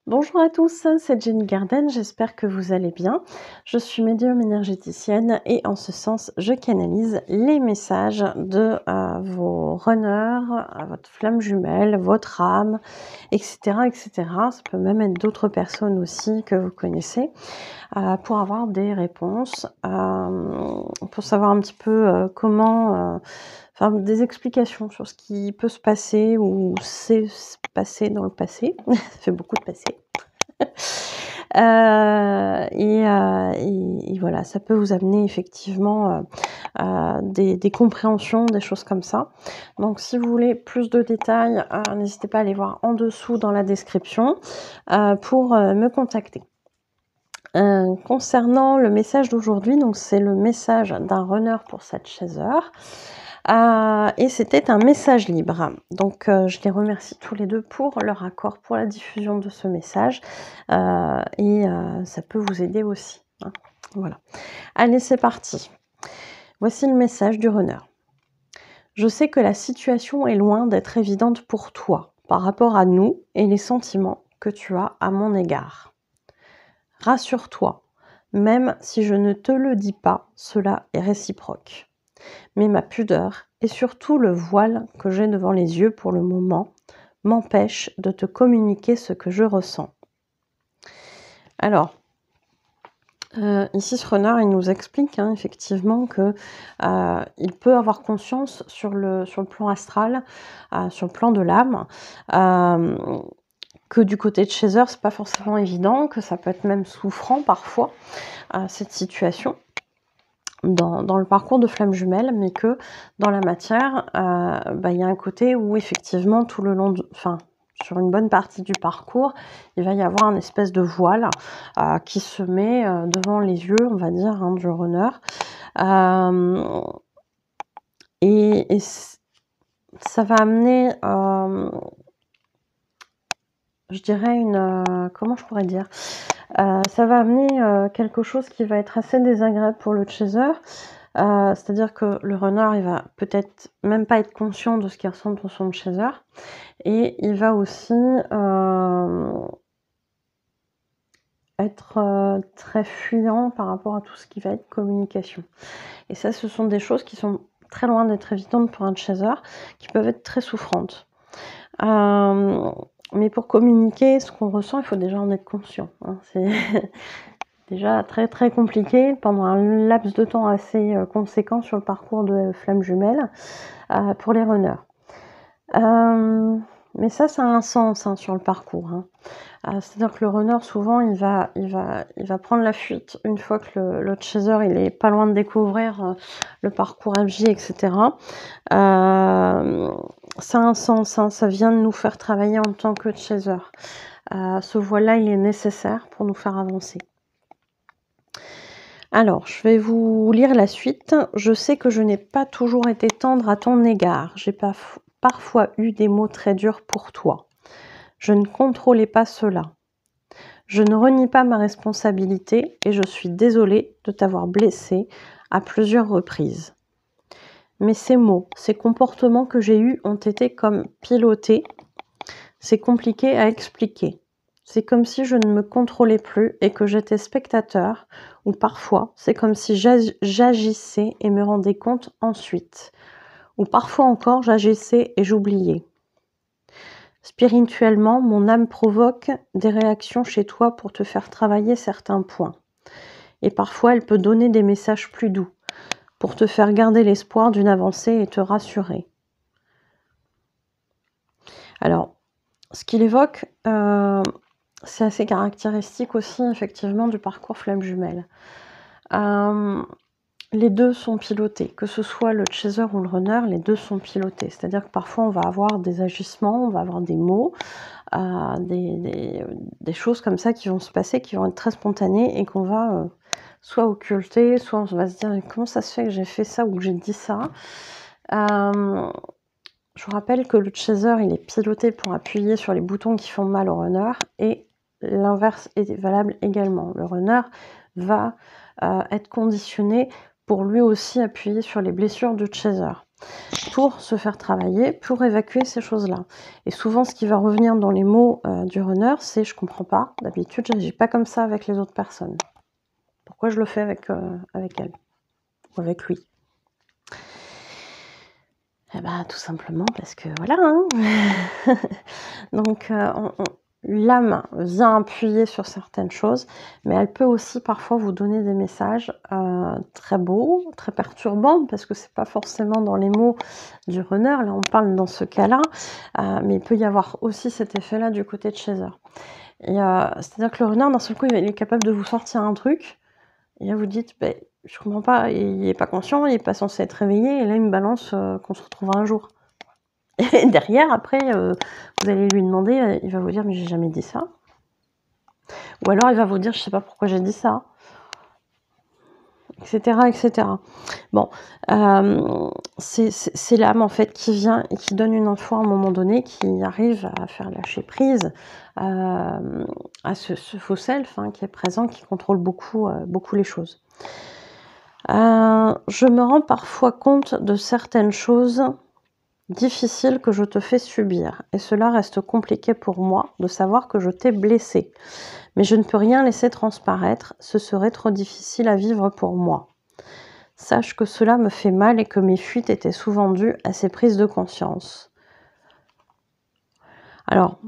Bonjour à tous, c'est Jenny Garden, j'espère que vous allez bien. Je suis médium énergéticienne et en ce sens, je canalise les messages de vos runners, votre flamme jumelle, votre âme, etc., etc. Ça peut même être d'autres personnes aussi que vous connaissez pour avoir des réponses, pour savoir un petit peu comment, enfin des explications sur ce qui peut se passer ou s'est passé dans le passé. Ça fait beaucoup de passé. Et voilà, ça peut vous amener effectivement des compréhensions, des choses comme ça. Donc si vous voulez plus de détails, n'hésitez pas à aller voir en dessous dans la description pour me contacter. Concernant le message d'aujourd'hui, donc c'est le message d'un runner pour cette chaser. Et c'était un message libre. Donc je les remercie tous les deux pour leur accord pour la diffusion de ce message. Ça peut vous aider aussi, hein. Voilà. Allez, c'est parti. Voici le message du runner. Je sais que la situation est loin d'être évidente pour toi par rapport à nous et les sentiments que tu as à mon égard. Rassure-toi, même si je ne te le dis pas, cela est réciproque. Mais ma pudeur et surtout le voile que j'ai devant les yeux pour le moment m'empêchent de te communiquer ce que je ressens. Alors, ici ce runner, il nous explique effectivement que il peut avoir conscience sur le plan astral, sur le plan de l'âme, que du côté de Chaser, c'est pas forcément évident, que ça peut être même souffrant parfois, cette situation dans le parcours de flamme jumelle, mais que dans la matière, il y a un côté où effectivement tout le long sur une bonne partie du parcours, il va y avoir un espèce de voile qui se met devant les yeux, on va dire, du runner. Et ça va amener, je dirais comment je pourrais dire, ça va amener quelque chose qui va être assez désagréable pour le chaser. C'est-à-dire que le runner, il va peut-être même pas être conscient de ce qu'il ressent pour son chaser. Et il va aussi être très fuyant par rapport à tout ce qui va être communication. Et ça, ce sont des choses qui sont très loin d'être évidentes pour un chaser, qui peuvent être très souffrantes. Mais pour communiquer ce qu'on ressent, il faut déjà en être conscient. C'est déjà très très compliqué pendant un laps de temps assez conséquent sur le parcours de flamme jumelle pour les runners. Mais ça a un sens sur le parcours. C'est-à-dire que le runner, souvent, il va prendre la fuite une fois que le chaser il est pas loin de découvrir le parcours FJ, etc. Ça a un sens, ça vient de nous faire travailler en tant que chaser. Ce voile-là, il est nécessaire pour nous faire avancer. Alors, je vais vous lire la suite. Je sais que je n'ai pas toujours été tendre à ton égard. J'ai parfois eu des mots très durs pour toi. Je ne contrôlais pas cela. Je ne renie pas ma responsabilité et je suis désolée de t'avoir blessé à plusieurs reprises. Mais ces mots, ces comportements que j'ai eus ont été comme pilotés. C'est compliqué à expliquer. C'est comme si je ne me contrôlais plus et que j'étais spectateur, ou parfois c'est comme si j'agissais et me rendais compte ensuite, ou parfois encore j'agissais et j'oubliais. Spirituellement, mon âme provoque des réactions chez toi pour te faire travailler certains points. Et parfois elle peut donner des messages plus doux, pour te faire garder l'espoir d'une avancée et te rassurer. Alors, ce qu'il évoque, c'est assez caractéristique aussi effectivement du parcours flamme jumelle. Les deux sont pilotés, que ce soit le chaser ou le runner, les deux sont pilotés. C'est-à-dire que parfois on va avoir des agissements, on va avoir des mots, des choses comme ça qui vont se passer, qui vont être très spontanées et qu'on va soit occulter, soit on va se dire comment ça se fait que j'ai fait ça ou que j'ai dit ça. Je vous rappelle que le chaser, il est piloté pour appuyer sur les boutons qui font mal au runner et l'inverse est valable également. Le runner va être conditionné pour lui aussi appuyer sur les blessures du chaser. pour se faire travailler, pour évacuer ces choses-là. Et souvent, ce qui va revenir dans les mots du runner, c'est « je comprends pas, d'habitude, j'agis pas comme ça avec les autres personnes. Pourquoi je le fais avec elle ou avec lui ?» Eh ben, tout simplement parce que voilà, hein. Donc, l'âme vient appuyer sur certaines choses, mais elle peut aussi parfois vous donner des messages très beaux, très perturbants, parce que c'est pas forcément dans les mots du runner, là on parle dans ce cas-là, mais il peut y avoir aussi cet effet-là du côté de Chaser. Et c'est-à-dire que le runner, d'un seul coup, il est capable de vous sortir un truc, et là vous dites, bah, je comprends pas, il est pas conscient, il est pas censé être réveillé, et là il me balance qu'on se retrouvera un jour. Et derrière, après, vous allez lui demander, il va vous dire « mais j'ai jamais dit ça ». Ou alors il va vous dire « je sais pas pourquoi j'ai dit ça », etc., etc. Bon, c'est l'âme en fait qui vient et qui donne une info à un moment donné, qui arrive à faire lâcher prise à ce faux self qui est présent, qui contrôle beaucoup, beaucoup les choses. Je me rends parfois compte de certaines choses difficiles que je te fais subir, et cela reste compliqué pour moi de savoir que je t'ai blessé. Mais je ne peux rien laisser transparaître, ce serait trop difficile à vivre pour moi. Sache que cela me fait mal et que mes fuites étaient souvent dues à ces prises de conscience. Alors,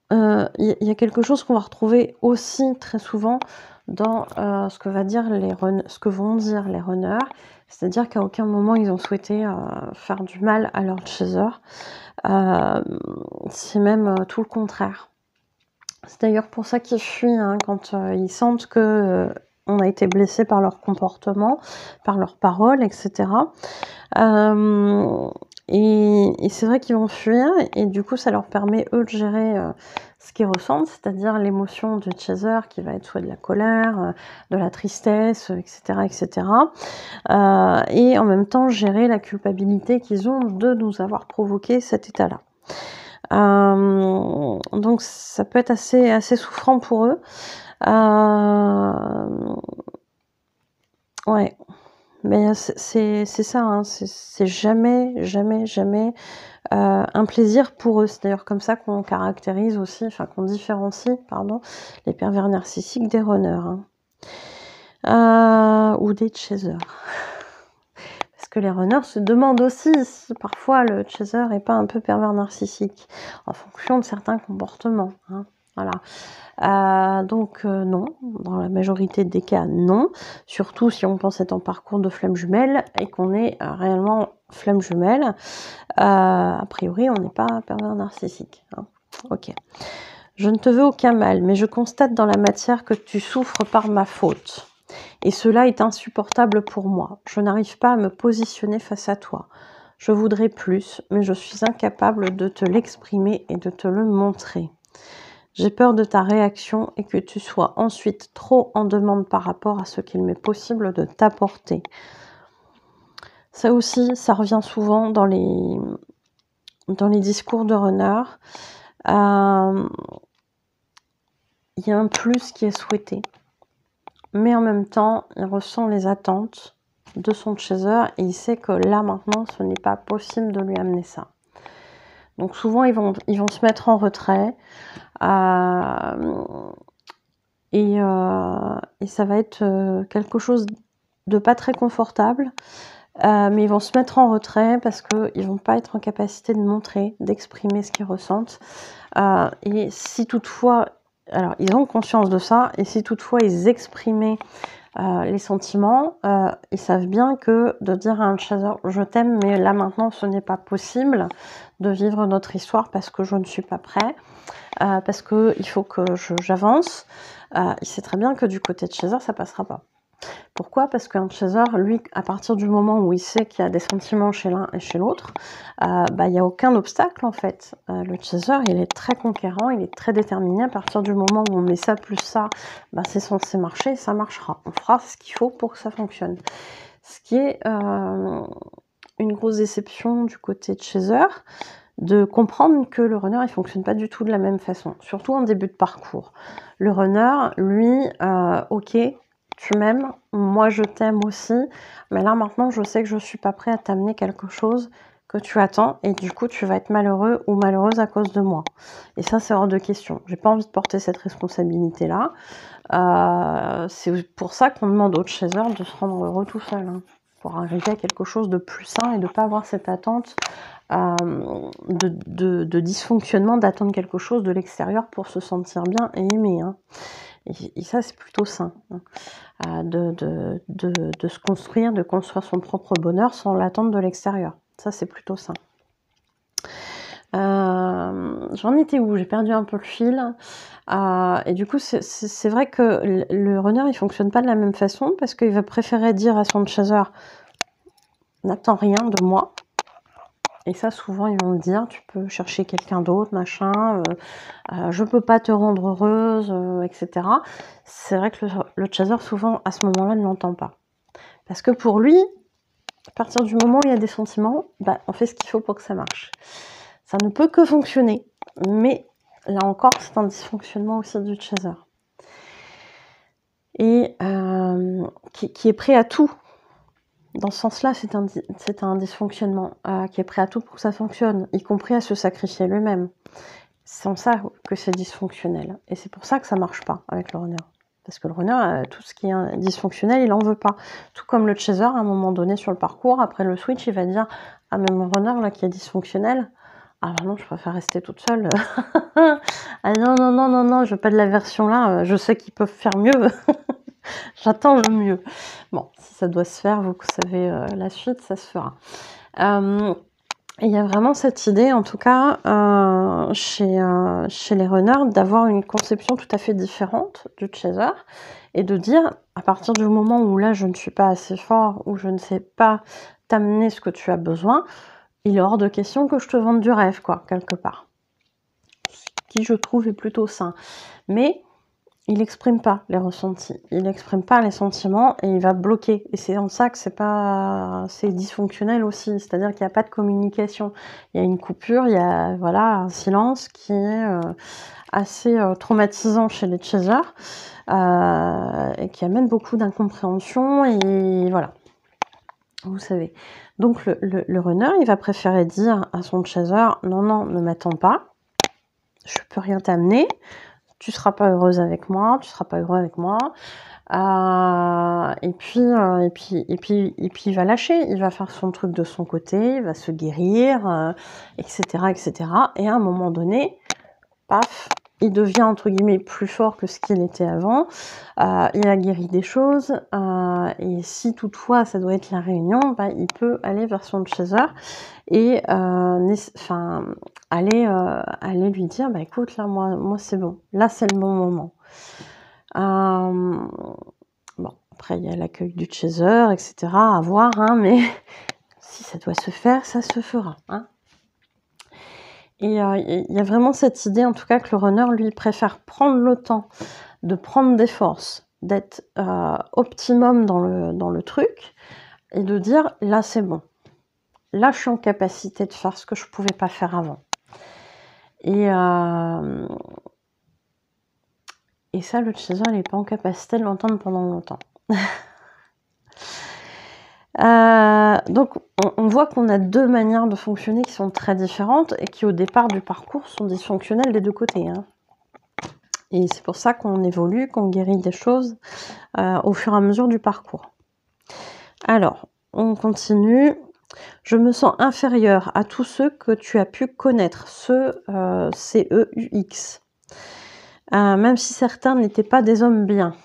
il y a quelque chose qu'on va retrouver aussi très souvent dans ce que vont dire les runners, c'est-à-dire qu'à aucun moment ils ont souhaité faire du mal à leur chaser. C'est même tout le contraire. C'est d'ailleurs pour ça qu'ils fuient quand ils sentent que on a été blessé par leur comportement, par leurs paroles, etc. Et c'est vrai qu'ils vont fuir, et du coup ça leur permet eux de gérer ce qu'ils ressentent, c'est-à-dire l'émotion de chaser qui va être soit de la colère, de la tristesse, etc., etc. Et en même temps gérer la culpabilité qu'ils ont de nous avoir provoqué cet état-là. Donc ça peut être assez souffrant pour eux. Ouais, mais c'est ça, c'est jamais un plaisir pour eux. C'est d'ailleurs comme ça qu'on caractérise aussi, qu'on différencie, les pervers narcissiques des runners, ou des chasers. Parce que les runners se demandent aussi si parfois le chaser n'est pas un peu pervers narcissique, en fonction de certains comportements. Voilà. Donc non, dans la majorité des cas, non. Surtout si on pense être en parcours de flamme jumelle et qu'on est réellement flamme jumelle. A priori, on n'est pas pervers narcissique. Ok. Je ne te veux aucun mal, mais je constate dans la matière que tu souffres par ma faute. Et cela est insupportable pour moi. Je n'arrive pas à me positionner face à toi. Je voudrais plus, mais je suis incapable de te l'exprimer et de te le montrer. J'ai peur de ta réaction et que tu sois ensuite trop en demande par rapport à ce qu'il m'est possible de t'apporter. Ça aussi, ça revient souvent dans les discours de runner. Il y a un plus qui est souhaité. Mais en même temps, il ressent les attentes de son chaser et il sait que là, maintenant, ce n'est pas possible de lui amener ça. Donc souvent, ils vont se mettre en retrait et ça va être quelque chose de pas très confortable, mais ils vont se mettre en retrait parce qu'ils vont pas être en capacité de montrer, d'exprimer ce qu'ils ressentent. Et si toutefois... Alors, ils ont conscience de ça, et si toutefois ils exprimaient les sentiments, ils savent bien que de dire à un chaser « je t'aime, mais là maintenant ce n'est pas possible de vivre notre histoire parce que je ne suis pas prêt, parce qu'il faut que j'avance », il sait très bien que du côté de chaser ça passera pas. Pourquoi ? Parce qu'un chaser, lui, à partir du moment où il sait qu'il y a des sentiments chez l'un et chez l'autre, il n'y a aucun obstacle en fait. Le chaser, il est très conquérant, il est très déterminé. À partir du moment où on met ça plus ça, c'est censé marcher, ça marchera. On fera ce qu'il faut pour que ça fonctionne. Ce qui est une grosse déception du côté de chaser, de comprendre que le runner, il fonctionne pas du tout de la même façon, surtout en début de parcours. Le runner, lui, ok, tu m'aimes, moi je t'aime aussi, mais là maintenant je sais que je suis pas prêt à t'amener quelque chose que tu attends et du coup tu vas être malheureux ou malheureuse à cause de moi. Et ça c'est hors de question. J'ai pas envie de porter cette responsabilité là. C'est pour ça qu'on demande au chaser de se rendre heureux tout seul, hein, pour arriver à quelque chose de plus sain et de pas avoir cette attente de dysfonctionnement, d'attendre quelque chose de l'extérieur pour se sentir bien et aimé, hein. Et ça c'est plutôt sain, hein, de se construire, de construire son propre bonheur sans l'attente de l'extérieur. Ça c'est plutôt sain. J'en étais où? J'ai perdu un peu le fil. Et du coup, c'est vrai que le runner, il fonctionne pas de la même façon parce qu'il va préférer dire à son chaser « N'attends rien de moi ». Et ça, souvent, ils vont le dire « Tu peux chercher quelqu'un d'autre, machin, je peux pas te rendre heureuse, etc. » C'est vrai que le chaser, souvent, à ce moment-là, ne l'entend pas. Parce que pour lui, à partir du moment où il y a des sentiments, bah, on fait ce qu'il faut pour que ça marche. Ça ne peut que fonctionner, mais là encore, c'est un dysfonctionnement aussi du chaser. Et qui est prêt à tout. Dans ce sens-là, c'est un dysfonctionnement qui est prêt à tout pour que ça fonctionne, y compris à se sacrifier lui-même. C'est en ça que c'est dysfonctionnel. Et c'est pour ça que ça marche pas avec le runner. Parce que le runner, tout ce qui est dysfonctionnel, il en veut pas. Tout comme le chaser, à un moment donné sur le parcours, après le switch, il va dire « Ah, mais mon runner, là, qui est dysfonctionnel, ah bah non, je préfère rester toute seule. Ah non, non, non, non, non, je veux pas de la version là, je sais qu'ils peuvent faire mieux. J'attends le mieux. » Bon, si ça doit se faire, vous savez la suite, ça se fera. Il y a vraiment cette idée, en tout cas, chez les runners, d'avoir une conception tout à fait différente du chaser et de dire, à partir du moment où là, je ne suis pas assez fort, ou je ne sais pas t'amener ce que tu as besoin, il est hors de question que je te vende du rêve, quoi, quelque part. Ce qui, je trouve, est plutôt sain. Mais il n'exprime pas les ressentis, il n'exprime pas les sentiments et il va bloquer. Et c'est en ça que c'est dysfonctionnel aussi, c'est-à-dire qu'il n'y a pas de communication. Il y a une coupure, il y a voilà, un silence qui est assez traumatisant chez les chasers et qui amène beaucoup d'incompréhension et voilà, vous savez. Donc le runner, il va préférer dire à son chaser « Non, non, ne m'attends pas, je peux rien t'amener. Tu seras pas heureuse avec moi, tu seras pas heureux avec moi. » Et puis il va lâcher, il va faire son truc de son côté, il va se guérir, etc., etc. Et à un moment donné, paf, il devient entre guillemets plus fort que ce qu'il était avant. Il a guéri des choses. Et si toutefois ça doit être la réunion, bah, il peut aller vers son chaser et aller lui dire bah écoute là moi c'est bon, là c'est le bon moment. Bon, après il y a l'accueil du chaser, etc. à voir, hein, mais si ça doit se faire, ça se fera, hein. Et il y a vraiment cette idée, en tout cas, que le runner, lui, préfère prendre le temps de prendre des forces, d'être optimum dans le truc, et de dire, là, c'est bon. Là, je suis en capacité de faire ce que je ne pouvais pas faire avant. Et ça, le chaser, il n'est pas en capacité de l'entendre pendant longtemps. Donc, on voit qu'on a deux manières de fonctionner qui sont très différentes et qui, au départ du parcours, sont dysfonctionnelles des deux côtés, hein. Et c'est pour ça qu'on évolue, qu'on guérit des choses au fur et à mesure du parcours. Alors, on continue. Je me sens inférieure à tous ceux que tu as pu connaître, ceux CEUX. Même si certains n'étaient pas des hommes bien,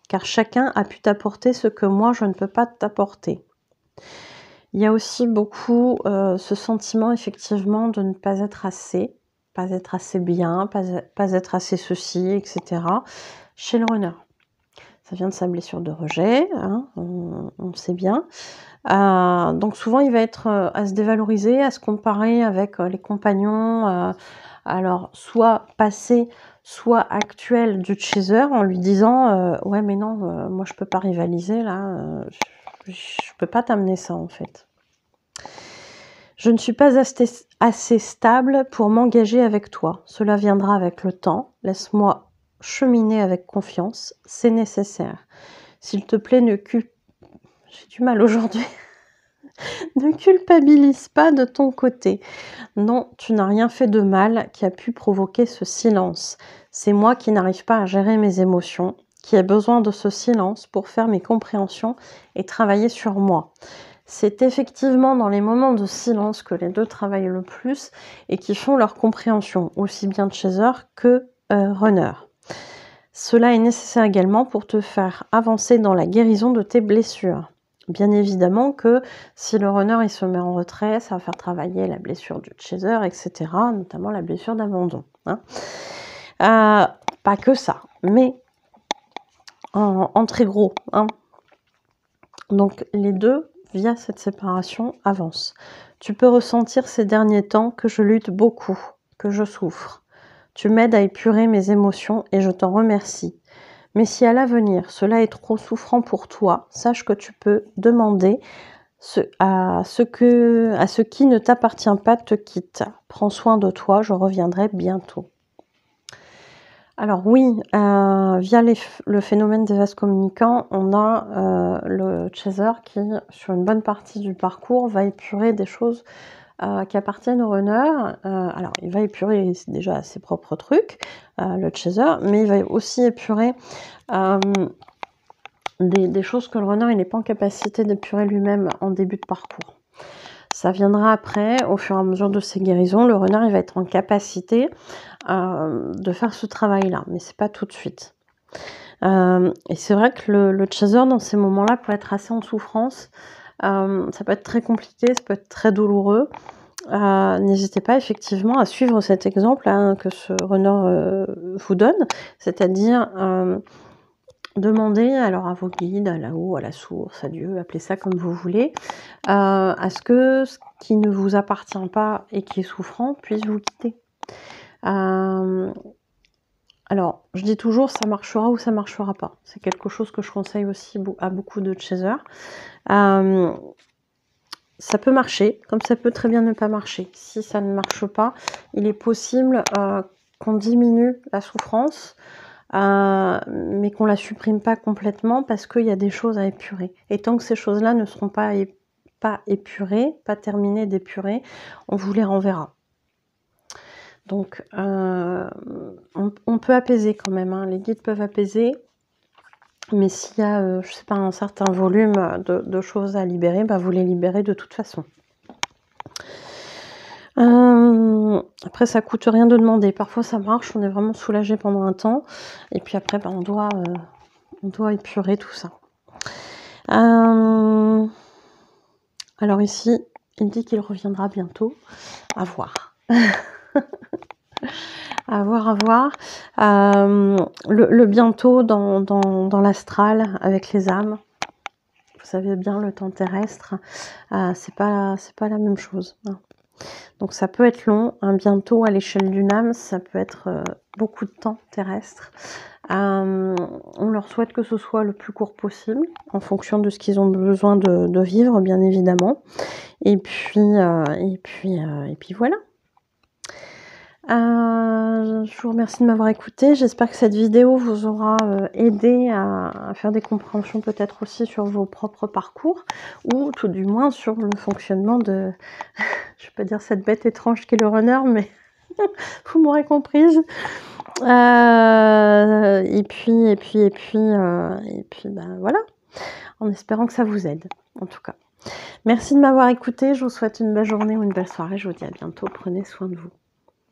car chacun a pu t'apporter ce que moi je ne peux pas t'apporter. Il y a aussi beaucoup ce sentiment effectivement de ne pas être assez bien, pas être assez ceci, etc. chez le runner. Ça vient de sa blessure de rejet, hein, on le sait bien. Donc souvent il va être à se dévaloriser, à se comparer avec les compagnons, alors soit passés, soit actuels du chaser, en lui disant ouais mais non, moi je peux pas rivaliser là, je peux pas t'amener ça en fait. Je ne suis pas assez stable pour m'engager avec toi. Cela viendra avec le temps. Laisse-moi cheminer avec confiance. C'est nécessaire. S'il te plaît, j'ai du mal aujourd'hui. Ne culpabilise pas de ton côté. Non, tu n'as rien fait de mal qui a pu provoquer ce silence. C'est moi qui n'arrive pas à gérer mes émotions, qui ai besoin de ce silence pour faire mes compréhensions et travailler sur moi. C'est effectivement dans les moments de silence que les deux travaillent le plus et qui font leur compréhension, aussi bien chaser que runner. Cela est nécessaire également pour te faire avancer dans la guérison de tes blessures. Bien évidemment que si le runner il se met en retrait, ça va faire travailler la blessure du chaser, etc., notamment la blessure d'abandon. Hein. Pas que ça, mais en très gros. Hein. Donc les deux, via cette séparation, avancent. Tu peux ressentir ces derniers temps que je lutte beaucoup, que je souffre. Tu m'aides à épurer mes émotions et je t'en remercie. Mais si à l'avenir, cela est trop souffrant pour toi, sache que tu peux demander à ce qui ne t'appartient pas te quitte. Prends soin de toi, je reviendrai bientôt. Alors oui, via le phénomène des vases communicants, on a le chaser qui, sur une bonne partie du parcours, va épurer des choses qui appartiennent au runner. Alors, il va épurer déjà ses propres trucs, le chaser, mais il va aussi épurer des choses que le runner n'est pas en capacité d'épurer lui-même en début de parcours. Ça viendra après, au fur et à mesure de ses guérisons, le runner il va être en capacité de faire ce travail-là, mais c'est pas tout de suite. Et c'est vrai que le chaser, dans ces moments-là, peut être assez en souffrance. Ça peut être très compliqué, ça peut être très douloureux. N'hésitez pas effectivement à suivre cet exemple hein, que ce runner vous donne, c'est-à-dire demandez alors à vos guides, à là-haut, à la source, à Dieu, appelez ça comme vous voulez, à ce que ce qui ne vous appartient pas et qui est souffrant puisse vous quitter. Alors, je dis toujours, ça marchera ou ça marchera pas. C'est quelque chose que je conseille aussi à beaucoup de chasers. Ça peut marcher, comme ça peut très bien ne pas marcher. Si ça ne marche pas, il est possible qu'on diminue la souffrance, mais qu'on la supprime pas complètement parce qu'il y a des choses à épurer. Et tant que ces choses-là ne seront pas épurées, pas terminées d'épurer, on vous les renverra. Donc, on peut apaiser quand même, hein. Les guides peuvent apaiser, mais s'il y a, je sais pas, un certain volume de choses à libérer, bah, vous les libérez de toute façon. Après, ça coûte rien de demander. Parfois, ça marche, on est vraiment soulagé pendant un temps, et puis après, bah, on doit épurer tout ça. Alors ici, il dit qu'il reviendra bientôt. À voir. À voir. Le bientôt dans l'astral avec les âmes. Vous savez bien, le temps terrestre, c'est pas la même chose. Hein. Donc ça peut être long. Un bientôt à l'échelle d'une âme, ça peut être beaucoup de temps terrestre. On leur souhaite que ce soit le plus court possible, en fonction de ce qu'ils ont besoin de vivre, bien évidemment. Et puis voilà. Je vous remercie de m'avoir écouté. J'espère que cette vidéo vous aura aidé à faire des compréhensions peut-être aussi sur vos propres parcours ou tout du moins sur le fonctionnement de, je vais pas dire cette bête étrange qu'est le runner, mais vous m'aurez comprise. Et puis ben voilà, en espérant que ça vous aide en tout cas. Merci de m'avoir écouté. Je vous souhaite une belle journée ou une belle soirée. Je vous dis à bientôt. Prenez soin de vous.